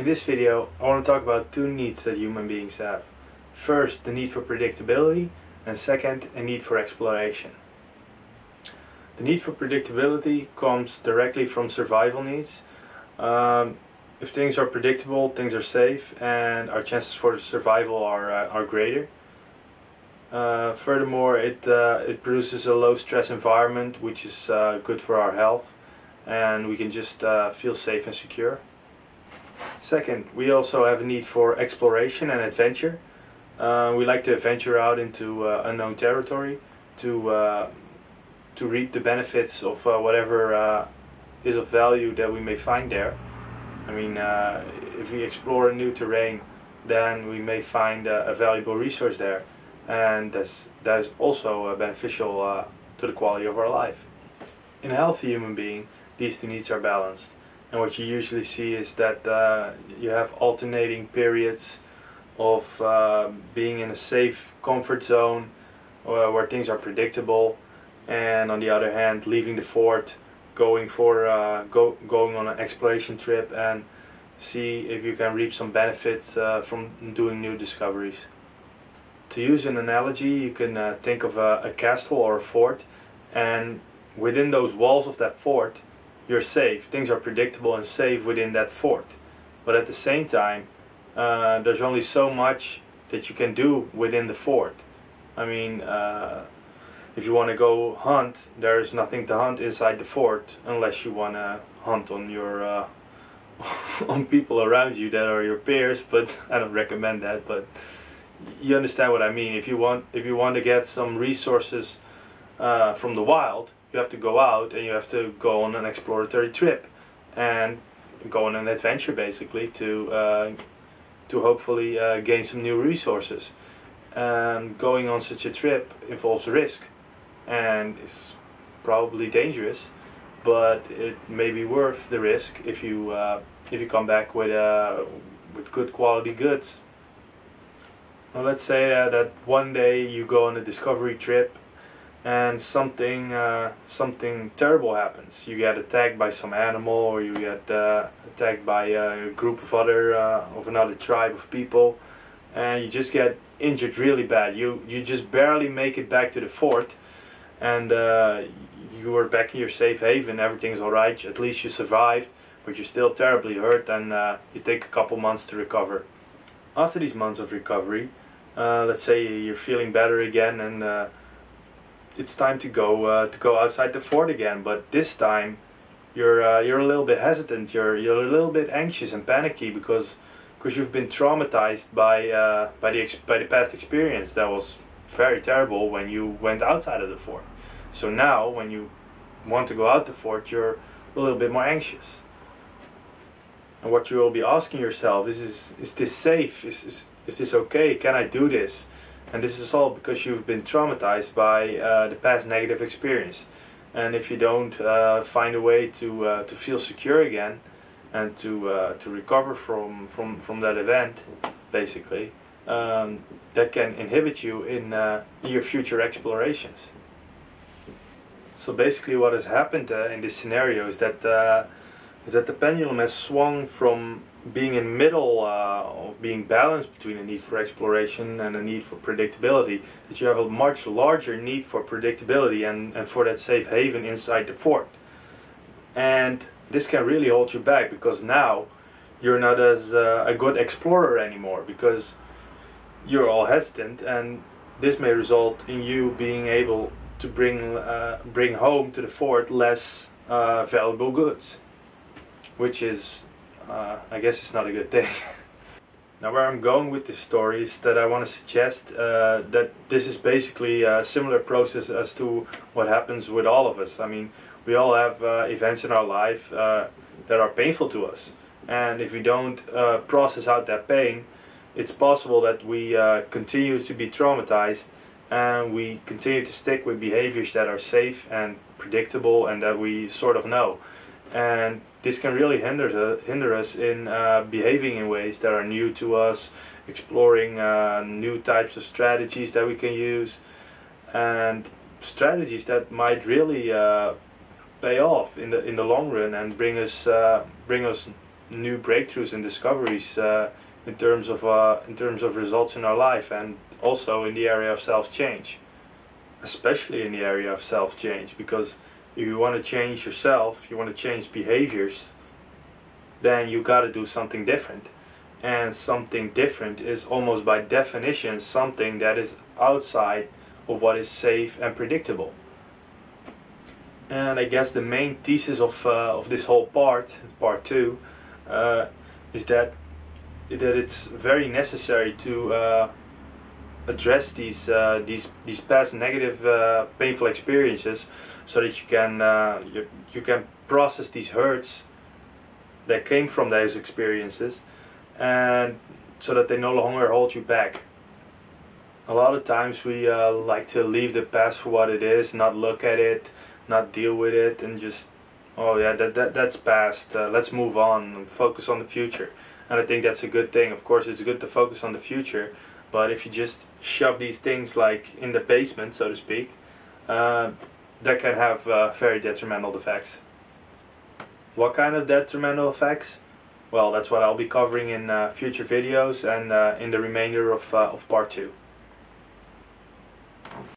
In this video I want to talk about two needs that human beings have. First, the need for predictability, and second, a need for exploration. The need for predictability comes directly from survival needs. If things are predictable, things are safe and our chances for survival are greater. Furthermore, it produces a low stress environment, which is good for our health, and we can just feel safe and secure. Second, we also have a need for exploration and adventure. We like to venture out into unknown territory to reap the benefits of whatever is of value that we may find there. I mean, if we explore a new terrain, then we may find a valuable resource there, and that is also beneficial to the quality of our life. In a healthy human being, these two needs are balanced, and what you usually see is that you have alternating periods of being in a safe comfort zone where things are predictable, and on the other hand leaving the fort, going on an exploration trip and see if you can reap some benefits from doing new discoveries. To use an analogy, you can think of a castle or a fort, and within those walls of that fort you're safe. Things are predictable and safe within that fort, but at the same time there's only so much that you can do within the fort. I mean, if you want to go hunt, there is nothing to hunt inside the fort unless you want to hunt on your on people around you that are your peers, but I don't recommend that. But you understand what I mean. If you want to get some resources from the wild, you have to go out and you have to go on an exploratory trip and go on an adventure, basically, to hopefully gain some new resources. Going on such a trip involves risk, and it's probably dangerous, but it may be worth the risk if you come back with good quality goods. Now let's say that one day you go on a discovery trip and something terrible happens. You get attacked by some animal, or you get attacked by a group of another tribe of people, and you just get injured really bad. You just barely make it back to the fort, and you are back in your safe haven. Everything's alright, at least you survived, but you're still terribly hurt, and you take a couple months to recover. After these months of recovery, let's say you're feeling better again, and it's time to go outside the fort again. But this time you're a little bit hesitant. You're a little bit anxious and panicky because you've been traumatized by the past experience that was very terrible when you went outside of the fort. So now when you want to go out the fort, you're a little bit more anxious. And what you will be asking yourself is this safe? Is this okay? Can I do this? And this is all because you've been traumatized by the past negative experience. And if you don't find a way to feel secure again and to recover from that event, basically, that can inhibit you in your future explorations. So basically what has happened in this scenario is that the pendulum has swung from being in the middle of being balanced between a need for exploration and a need for predictability, that you have a much larger need for predictability and for that safe haven inside the fort. And this can really hold you back, because now you're not as a good explorer anymore, because you're all hesitant, and this may result in you being able to bring home to the fort less valuable goods, which is I guess it's not a good thing. Now where I'm going with this story is that I want to suggest that this is basically a similar process as to what happens with all of us. I mean, we all have events in our life that are painful to us, and if we don't process out that pain, it's possible that we continue to be traumatized, and we continue to stick with behaviors that are safe and predictable and that we sort of know. And this can really hinder us in behaving in ways that are new to us, exploring new types of strategies that we can use, and strategies that might really pay off in the long run and bring us new breakthroughs and discoveries in terms of results in our life, and also in the area of self-change, especially in the area of self-change, because if you want to change yourself, you want to change behaviors, then you got to do something different. And something different is almost by definition something that is outside of what is safe and predictable. And I guess the main thesis of this whole part 2, is that it's very necessary to address these past negative painful experiences, so that you can process these hurts that came from those experiences, and so that they no longer hold you back. A lot of times we like to leave the past for what it is, not look at it, not deal with it, and just, oh yeah, that's past, let's move on and focus on the future. And I think that's a good thing. Of course it's good to focus on the future, but if you just shove these things like in the basement, so to speak, that can have very detrimental effects. What kind of detrimental effects? Well, that's what I'll be covering in future videos and in the remainder of part 2.